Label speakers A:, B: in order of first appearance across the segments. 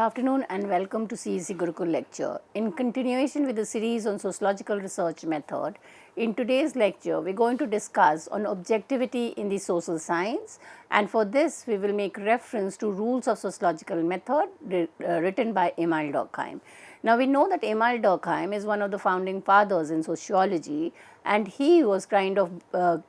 A: afternoon and welcome to CEC Gurukul lecture. In continuation with the series on sociological research method, in today's lecture we are going to discuss on objectivity in the social science, and for this we will make reference to rules of sociological method written by Emile Durkheim. Now we know that Emile Durkheim is one of the founding fathers in sociology, and he was kind of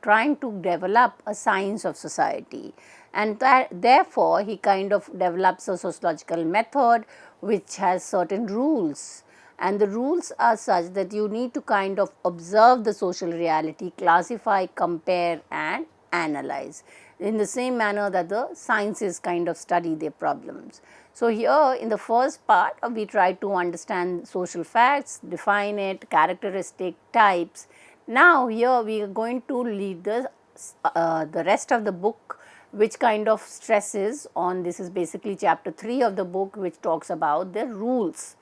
A: trying to develop a science of society, and therefore he kind of develops a sociological method which has certain rules, and the rules are such that you need to kind of observe the social reality, classify, compare and analyze in the same manner that the sciences kind of study their problems. So, here in the first part we try to understand social facts, define it, characteristic, types. Now, here we are going to lead the rest of the book, which kind of stresses on, this is basically chapter 3 of the book, which talks about the rules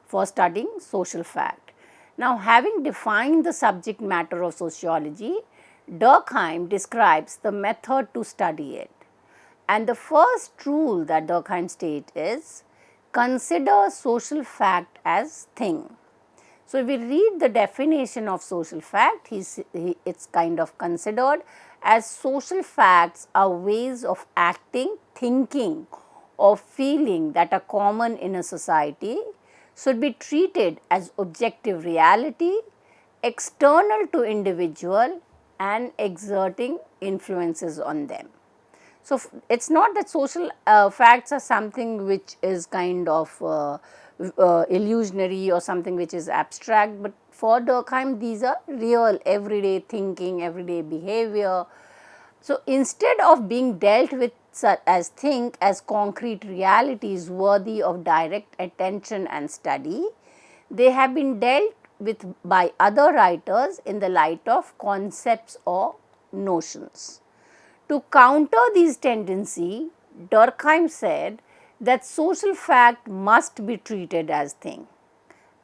A: for studying social fact. Now, having defined the subject matter of sociology, Durkheim describes the method to study it. And the first rule that Durkheim states is, consider social fact as thing. So, if we read the definition of social fact, it's kind of considered as social facts are ways of acting, thinking or feeling that are common in a society, should be treated as objective reality, external to individual and exerting influences on them. So, it is not that social facts are something which is kind of illusionary or something which is abstract, but for Durkheim these are real everyday thinking, everyday behavior. So, instead of being dealt with as concrete realities worthy of direct attention and study, they have been dealt with by other writers in the light of concepts or notions. To counter these tendencies, Durkheim said that social fact must be treated as thing.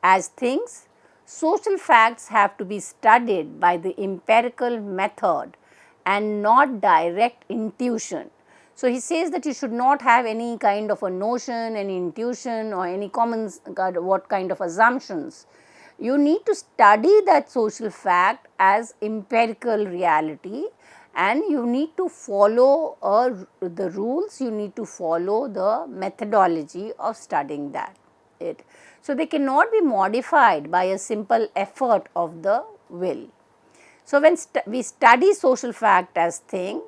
A: As things, social facts have to be studied by the empirical method and not direct intuition. So, he says that you should not have any kind of a notion, any intuition or any common what kind of assumptions. You need to study that social fact as empirical reality, and you need to follow the rules, you need to follow the methodology of studying it. So, they cannot be modified by a simple effort of the will. So, when we study social fact as thing,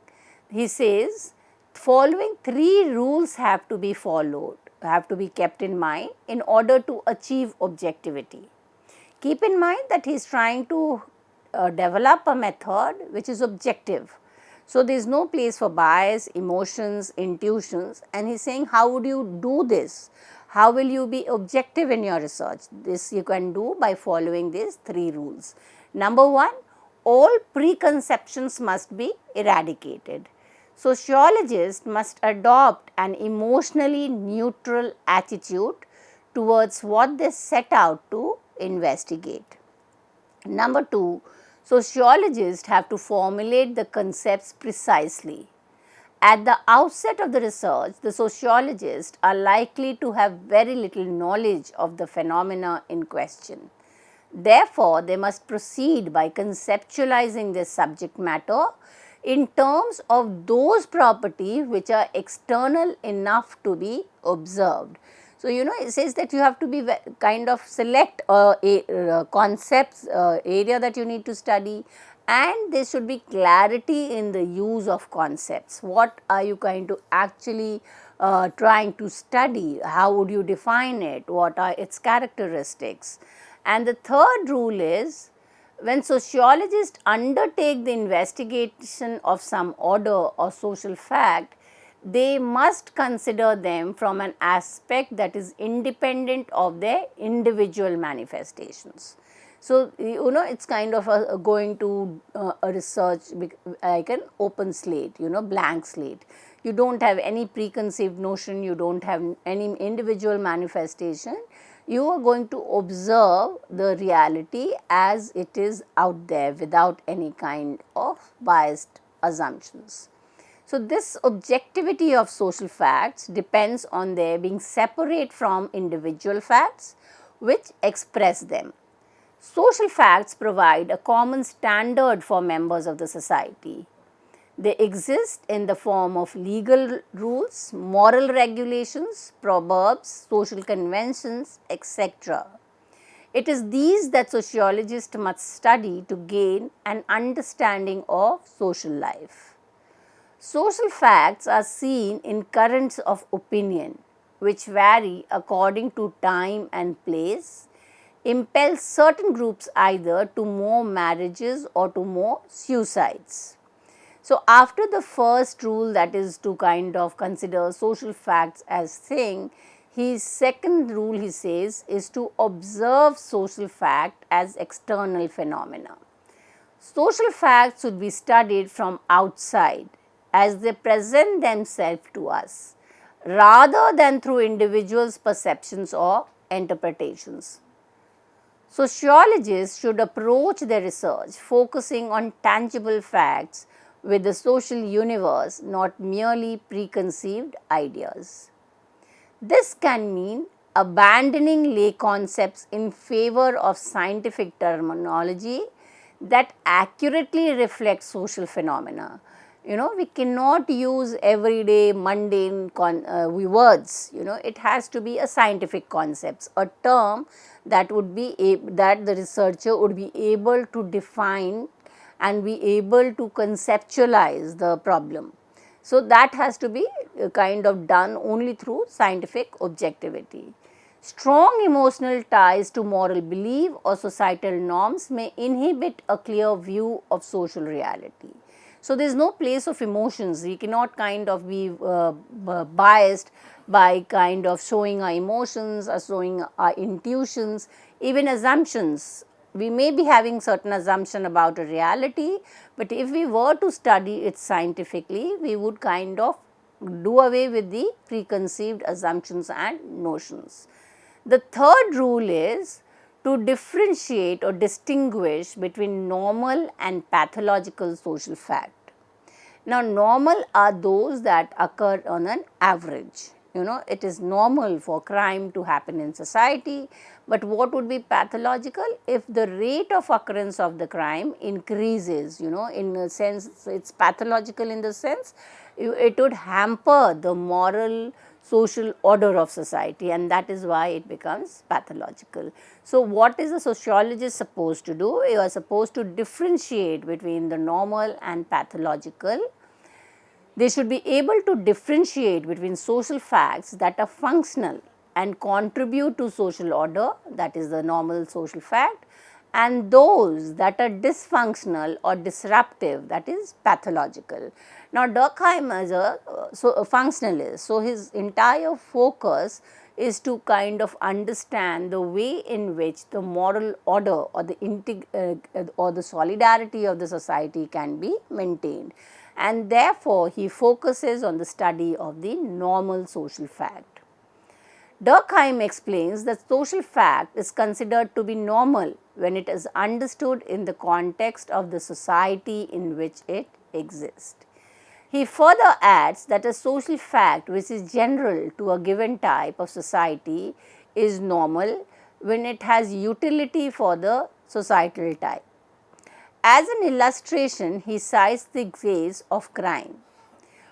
A: he says following 3 rules have to be followed, have to be kept in mind in order to achieve objectivity. Keep in mind that he is trying to develop a method which is objective. So, there is no place for bias, emotions, intuitions, and he is saying how would you do this? How will you be objective in your research? This you can do by following these 3 rules. Number 1, all preconceptions must be eradicated. Sociologists must adopt an emotionally neutral attitude towards what they set out to investigate. Number 2, sociologists have to formulate the concepts precisely. At the outset of the research, the sociologists are likely to have very little knowledge of the phenomena in question. Therefore, they must proceed by conceptualizing their subject matter in terms of those properties which are external enough to be observed. So, it says that you have to be kind of select concepts, area that you need to study, and there should be clarity in the use of concepts. What are you going to actually trying to study? How would you define it? What are its characteristics? And the third rule is, when sociologists undertake the investigation of some order or social fact, they must consider them from an aspect that is independent of their individual manifestations. So, it is kind of going to a research like an open slate, blank slate. You do not have any preconceived notion, you do not have any individual manifestation. You are going to observe the reality as it is out there without any kind of biased assumptions. So, this objectivity of social facts depends on their being separate from individual facts which express them. Social facts provide a common standard for members of the society. They exist in the form of legal rules, moral regulations, proverbs, social conventions, etc. It is these that sociologists must study to gain an understanding of social life. Social facts are seen in currents of opinion, which vary according to time and place, impel certain groups either to more marriages or to more suicides. So, after the first rule, that is to kind of consider social facts as thing, his second rule, he says, is to observe social fact as external phenomena. Social facts should be studied from outside as they present themselves to us, rather than through individuals' perceptions or interpretations. Sociologists should approach their research focusing on tangible facts with the social universe, not merely preconceived ideas. This can mean abandoning lay concepts in favor of scientific terminology that accurately reflects social phenomena. We cannot use everyday mundane words. It has to be a scientific concept, a term that would be that the researcher would be able to define and be able to conceptualize the problem. So, that has to be kind of done only through scientific objectivity. Strong emotional ties to moral belief or societal norms may inhibit a clear view of social reality. So, there is no place of emotions. We cannot kind of be biased by kind of showing our emotions or showing our intuitions, even assumptions. We may be having certain assumption about a reality, but if we were to study it scientifically, we would kind of do away with the preconceived assumptions and notions. The third rule is to differentiate or distinguish between normal and pathological social fact. Now, normal are those that occur on an average. It is normal for crime to happen in society, but what would be pathological? If the rate of occurrence of the crime increases, in a sense, it's pathological in the sense it would hamper the moral social order of society, and that is why it becomes pathological. So, what is a sociologist supposed to do? You are supposed to differentiate between the normal and pathological. They should be able to differentiate between social facts that are functional and contribute to social order, that is the normal social fact, and those that are dysfunctional or disruptive, that is pathological. Now, Durkheim is a functionalist, so his entire focus is to kind of understand the way in which the moral order or the solidarity of the society can be maintained, and therefore he focuses on the study of the normal social fact. Durkheim explains that social fact is considered to be normal when it is understood in the context of the society in which it exists. He further adds that a social fact which is general to a given type of society is normal when it has utility for the societal type. As an illustration, he cites the case of crime.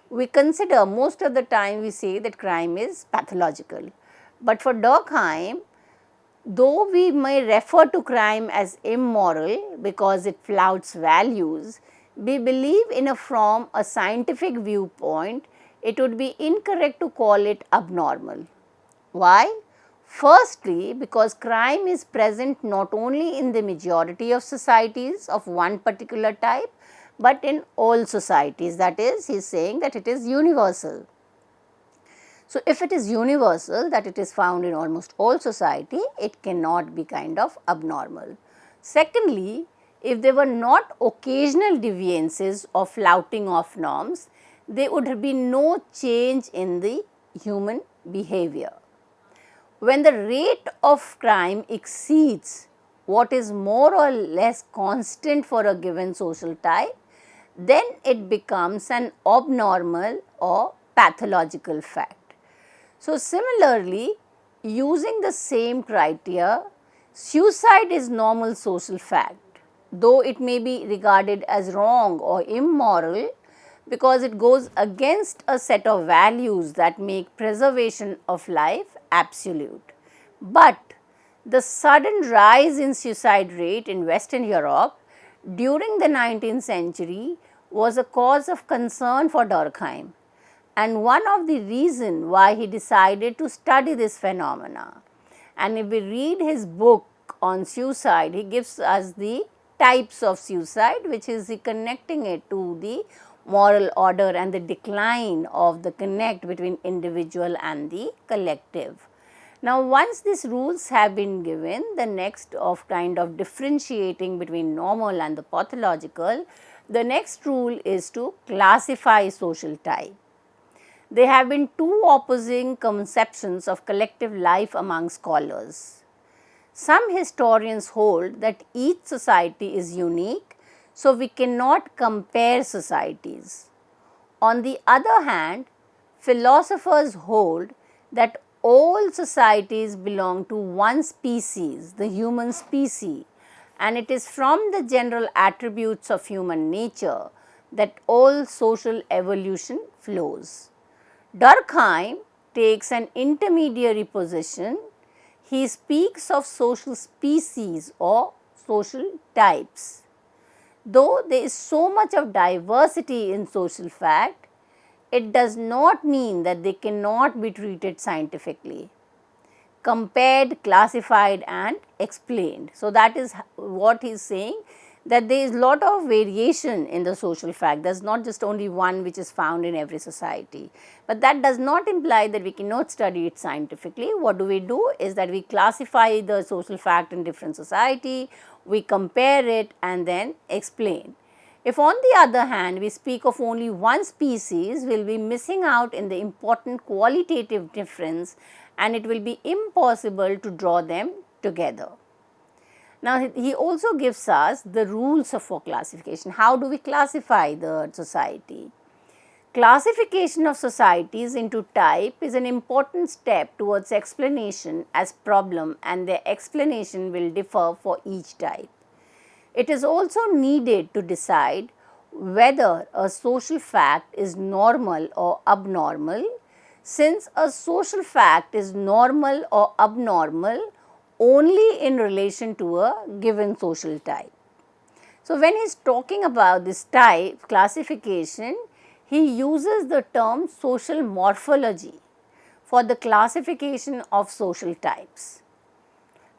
A: We consider most of the time we say that crime is pathological, but for Durkheim, though we may refer to crime as immoral because it flouts values, we believe from a scientific viewpoint, it would be incorrect to call it abnormal. Why? Firstly, because crime is present not only in the majority of societies of one particular type, but in all societies. That is, he is saying that it is universal. So, if it is universal, that it is found in almost all society, it cannot be kind of abnormal. Secondly, if there were not occasional deviances or flouting of norms, there would be no change in the human behavior. When the rate of crime exceeds what is more or less constant for a given social type, then it becomes an abnormal or pathological fact. So, similarly, using the same criteria, suicide is normal social fact, though it may be regarded as wrong or immoral because it goes against a set of values that make preservation of life absolute. But the sudden rise in suicide rate in Western Europe during the 19th century was a cause of concern for Durkheim, and one of the reasons why he decided to study this phenomena. And if we read his book on suicide, he gives us the types of suicide, which is he connecting it to the moral order and the decline of the connect between individual and the collective. Now, once these rules have been given, the next of kind of differentiating between normal and the pathological, the next rule is to classify social type. There have been two opposing conceptions of collective life among scholars. Some historians hold that each society is unique, so we cannot compare societies. On the other hand, philosophers hold that all societies belong to one species, the human species, and it is from the general attributes of human nature that all social evolution flows. Durkheim takes an intermediary position. He speaks of social species or social types. Though there is so much of diversity in social fact, it does not mean that they cannot be treated scientifically, compared, classified and explained. So, that is what he is saying, that there is lot of variation in the social fact. There is not just only one which is found in every society, but that does not imply that we cannot study it scientifically. What do we do is that we classify the social fact in different society, we compare it and then explain. If on the other hand we speak of only one species, we will be missing out in the important qualitative difference and it will be impossible to draw them together. Now, he also gives us the rules for classification. How do we classify the society? Classification of societies into type is an important step towards explanation as problem, and their explanation will differ for each type. It is also needed to decide whether a social fact is normal or abnormal. Since a social fact is normal or abnormal only in relation to a given social type. So, when he is talking about this type classification, he uses the term social morphology for the classification of social types.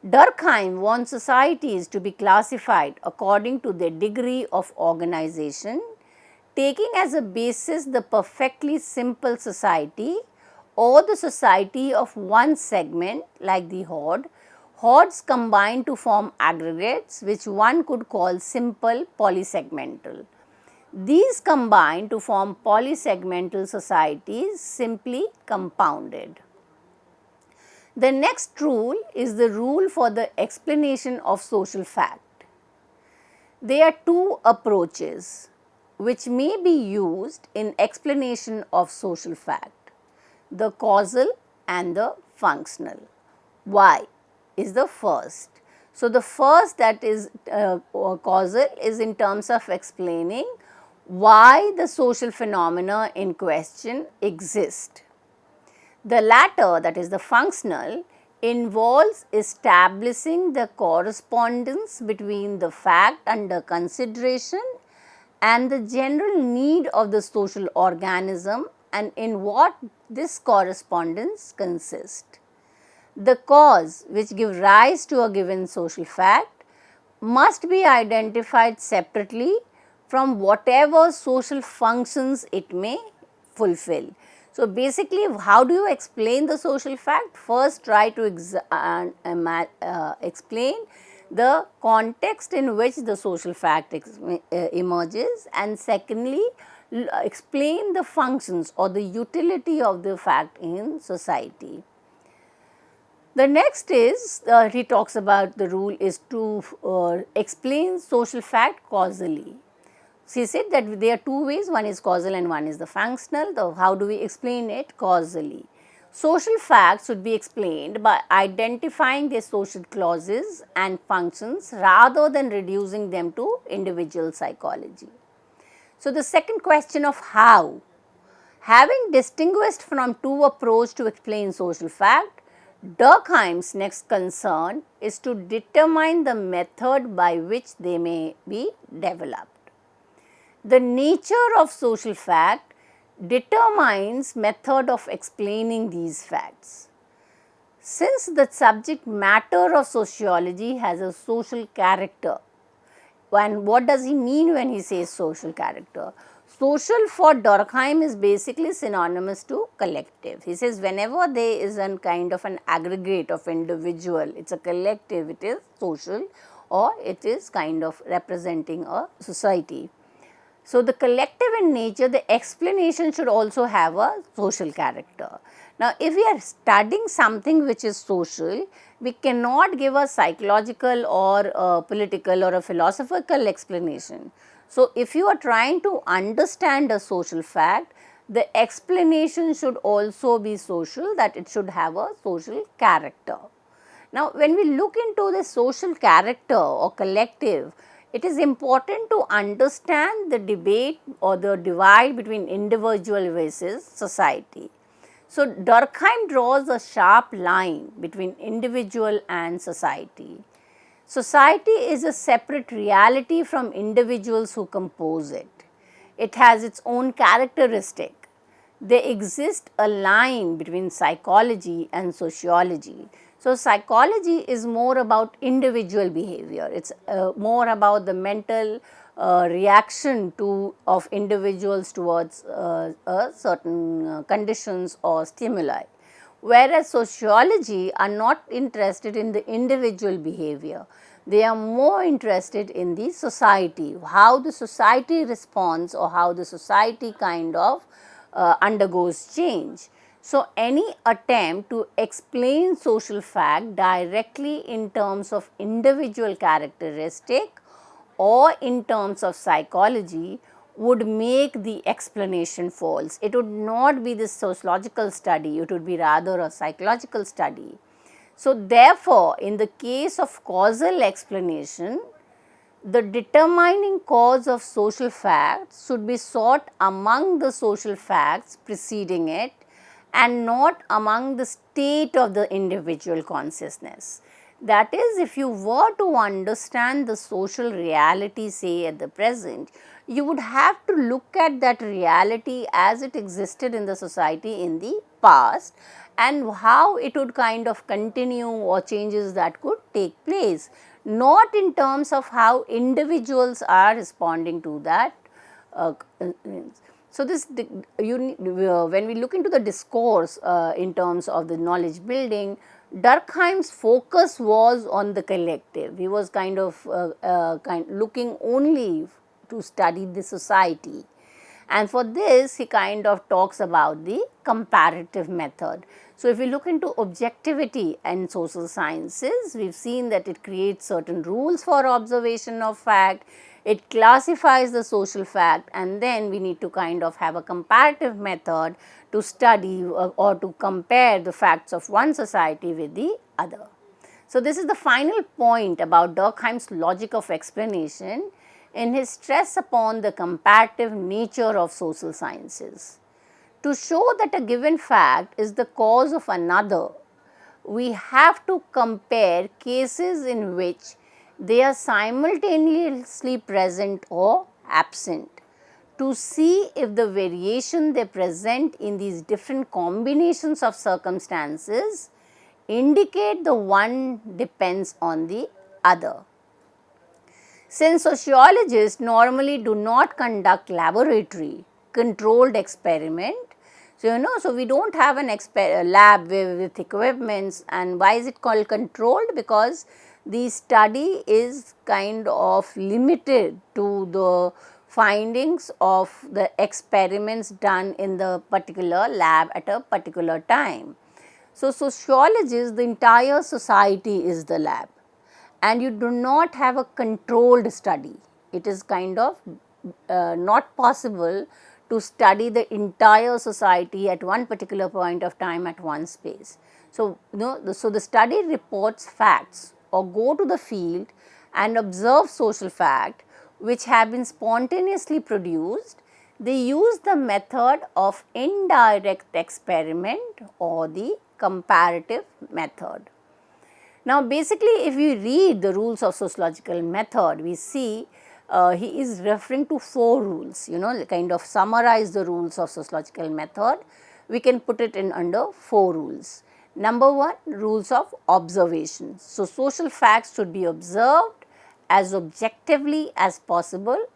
A: Durkheim wants societies to be classified according to their degree of organization, taking as a basis the perfectly simple society or the society of one segment like the horde. Hordes combine to form aggregates which one could call simple polysegmental. These combine to form polysegmental societies, simply compounded. The next rule is the rule for the explanation of social fact. There are two approaches which may be used in explanation of social fact, the causal and the functional. Why is the first? So, the first, that is causal, is in terms of explaining why the social phenomena in question exist. The latter, that is the functional, involves establishing the correspondence between the fact under consideration and the general need of the social organism and in what this correspondence consists. The cause which gives rise to a given social fact must be identified separately from whatever social functions it may fulfill. So, basically, how do you explain the social fact? First, try to explain the context in which the social fact emerges, and secondly, explain the functions or the utility of the fact in society. The next is, he talks about the rule is to explain social fact causally. She said that there are two ways, one is causal and one is the functional. How do we explain it? Causally. Social facts should be explained by identifying their social clauses and functions rather than reducing them to individual psychology. So, the second question of how. Having distinguished from two approaches to explain social fact, Durkheim's next concern is to determine the method by which they may be developed. The nature of social fact determines method of explaining these facts. Since the subject matter of sociology has a social character, and what does he mean when he says social character? Social for Durkheim is basically synonymous to collective. He says whenever there is a kind of an aggregate of individual, it is a collective, it is social, or it is kind of representing a society. So, the collective in nature, the explanation should also have a social character. Now, if we are studying something which is social, we cannot give a psychological or a political or a philosophical explanation. So, if you are trying to understand a social fact, the explanation should also be social, that it should have a social character. Now, when we look into the social character or collective, it is important to understand the debate or the divide between individual versus society. So, Durkheim draws a sharp line between individual and society. Society is a separate reality from individuals who compose it. It has its own characteristic. There exists a line between psychology and sociology. So, psychology is more about individual behavior, it is more about the mental reaction of individuals towards certain conditions or stimuli, whereas sociology are not interested in the individual behavior, they are more interested in the society, how the society responds or how the society kind of undergoes change. So, any attempt to explain social fact directly in terms of individual characteristic or in terms of psychology would make the explanation false. It would not be the sociological study, it would be rather a psychological study. So, therefore, in the case of causal explanation, the determining cause of social facts should be sought among the social facts preceding it and not among the state of the individual consciousness. That is, if you were to understand the social reality, say at the present, you would have to look at that reality as it existed in the society in the past and how it would kind of continue or changes that could take place, not in terms of how individuals are responding to that. So, this when we look into the discourse in terms of the knowledge building, Durkheim's focus was on the collective. He was kind of looking only to study the society, and for this he kind of talks about the comparative method. So, if we look into objectivity and social sciences, we have seen that it creates certain rules for observation of fact. It classifies the social fact, and then we need to kind of have a comparative method to study or to compare the facts of one society with the other. So, this is the final point about Durkheim's logic of explanation in his stress upon the comparative nature of social sciences. To show that a given fact is the cause of another, we have to compare cases in which they are simultaneously present or absent to see if the variation they present in these different combinations of circumstances indicate the one depends on the other. Since sociologists normally do not conduct laboratory controlled experiment, so we do not have an lab with equipments, and why is it called controlled? Because the study is kind of limited to the findings of the experiments done in the particular lab at a particular time. So, sociologists, the entire society is the lab, and you do not have a controlled study. It is kind of not possible to study the entire society at one particular point of time at one space. So, so the study reports facts or go to the field and observe social fact which have been spontaneously produced. They use the method of indirect experiment or the comparative method. Now, basically if we read the rules of sociological method, we see he is referring to 4 rules, kind of summarize the rules of sociological method. We can put it in under 4 rules. Number 1, rules of observation. So, social facts should be observed as objectively as possible,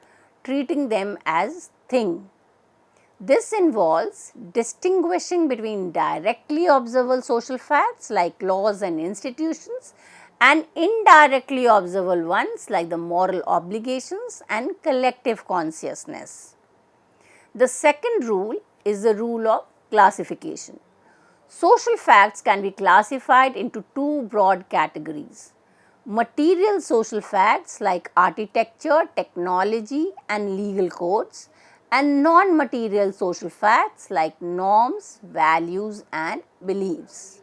A: treating them as thing. This involves distinguishing between directly observable social facts like laws and institutions and indirectly observable ones like the moral obligations and collective consciousness. The second rule is the rule of classification. Social facts can be classified into 2 broad categories: material social facts like architecture, technology and legal codes, and non-material social facts like norms, values and beliefs.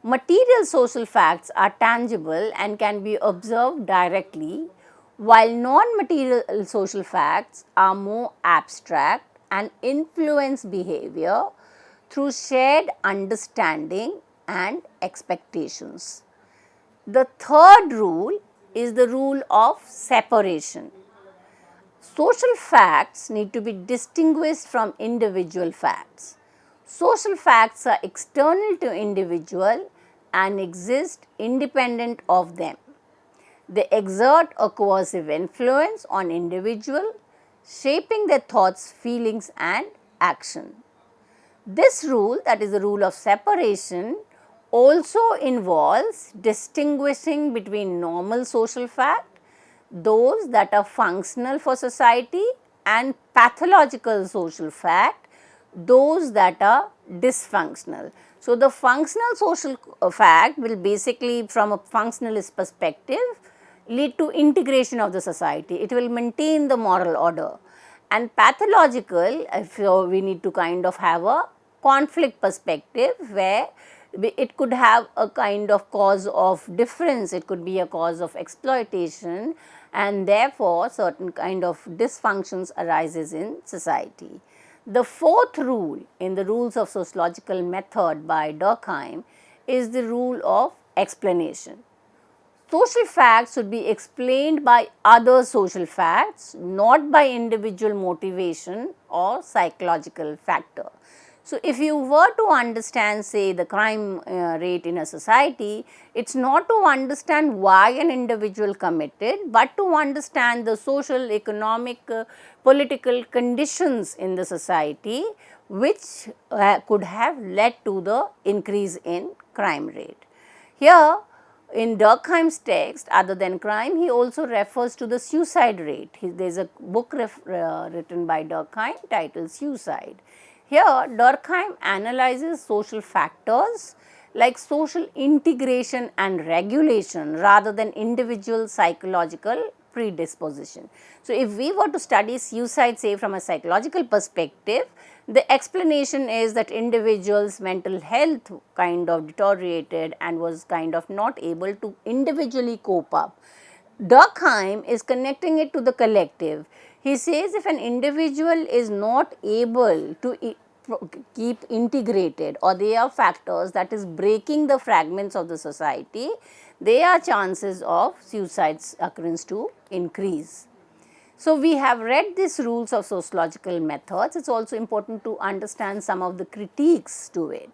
A: Material social facts are tangible and can be observed directly, while non-material social facts are more abstract and influence behavior through shared understanding and expectations. The third rule is the rule of separation. Social facts need to be distinguished from individual facts. Social facts are external to individual and exist independent of them. They exert a coercive influence on individual, shaping their thoughts, feelings and action. This rule, that is the rule of separation, also involves distinguishing between normal social fact, those that are functional for society, and pathological social fact, those that are dysfunctional. So, the functional social fact will basically, from a functionalist perspective, lead to integration of the society. It will maintain the moral order. And pathological, we need to kind of have a conflict perspective where it could have a kind of cause of difference, it could be a cause of exploitation, and therefore certain kind of dysfunctions arises in society. The fourth rule in the rules of sociological method by Durkheim is the rule of explanation. Social facts should be explained by other social facts, not by individual motivation or psychological factor. So, if you were to understand, say, the crime rate in a society, it is not to understand why an individual committed, but to understand the social, economic, political conditions in the society which could have led to the increase in crime rate. Here, in Durkheim's text, other than crime, he also refers to the suicide rate. There is a book written by Durkheim titled Suicide. Here, Durkheim analyzes social factors like social integration and regulation rather than individual psychological predisposition. So, if we were to study suicide, say, from a psychological perspective, the explanation is that individuals' mental health kind of deteriorated and was kind of not able to individually cope up. Durkheim is connecting it to the collective. He says if an individual is not able to keep integrated, or there are factors that is breaking the fragments of the society, there are chances of suicides occurrence to increase. So, we have read these rules of sociological methods. It is also important to understand some of the critiques to it.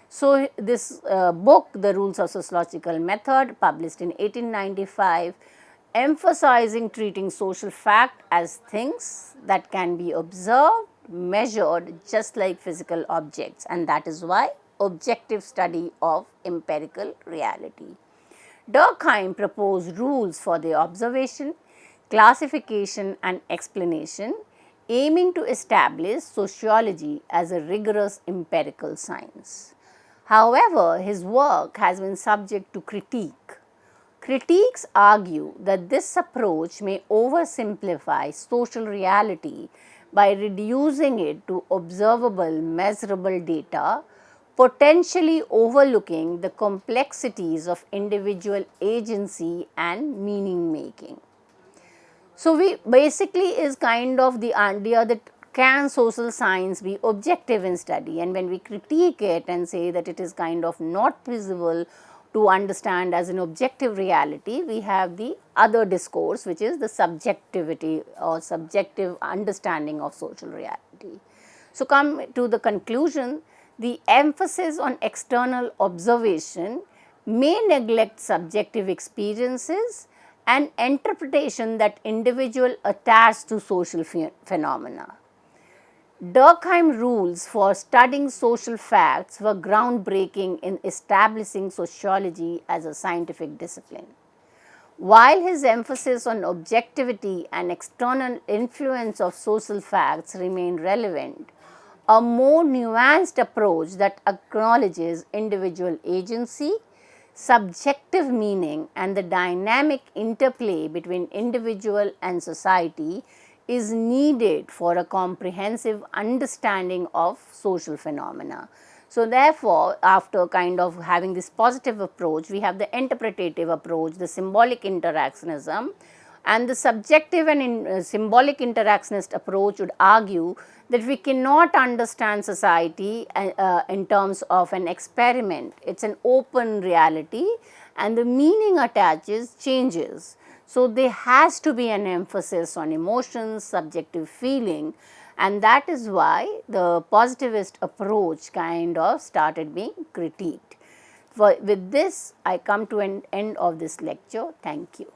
A: So, this book, The Rules of Sociological Method, published in 1895, emphasizing treating social fact as things that can be observed, measured just like physical objects, and that is why objective study of empirical reality. Durkheim proposed rules for the observation, classification and explanation, aiming to establish sociology as a rigorous empirical science. However, his work has been subject to critique. Critics argue that this approach may oversimplify social reality by reducing it to observable, measurable data, potentially overlooking the complexities of individual agency and meaning making. So, we basically is kind of the idea that can social science be objective in study, and when we critique it and say that it is kind of not feasible to understand as an objective reality, we have the other discourse, which is the subjectivity or subjective understanding of social reality. So, come to the conclusion, the emphasis on external observation may neglect subjective experiences and interpretation that individual attach to social phenomena. Durkheim rules for studying social facts were groundbreaking in establishing sociology as a scientific discipline. While his emphasis on objectivity and external influence of social facts remain relevant, a more nuanced approach that acknowledges individual agency, subjective meaning, and the dynamic interplay between individual and society is needed for a comprehensive understanding of social phenomena. So, therefore, after kind of having this positive approach, we have the interpretative approach, the symbolic interactionism, and the subjective and symbolic interactionist approach would argue that we cannot understand society in terms of an experiment. It is an open reality and the meaning attaches changes. So, there has to be an emphasis on emotions, subjective feeling, and that is why the positivist approach kind of started being critiqued. With this, I come to an end of this lecture. Thank you.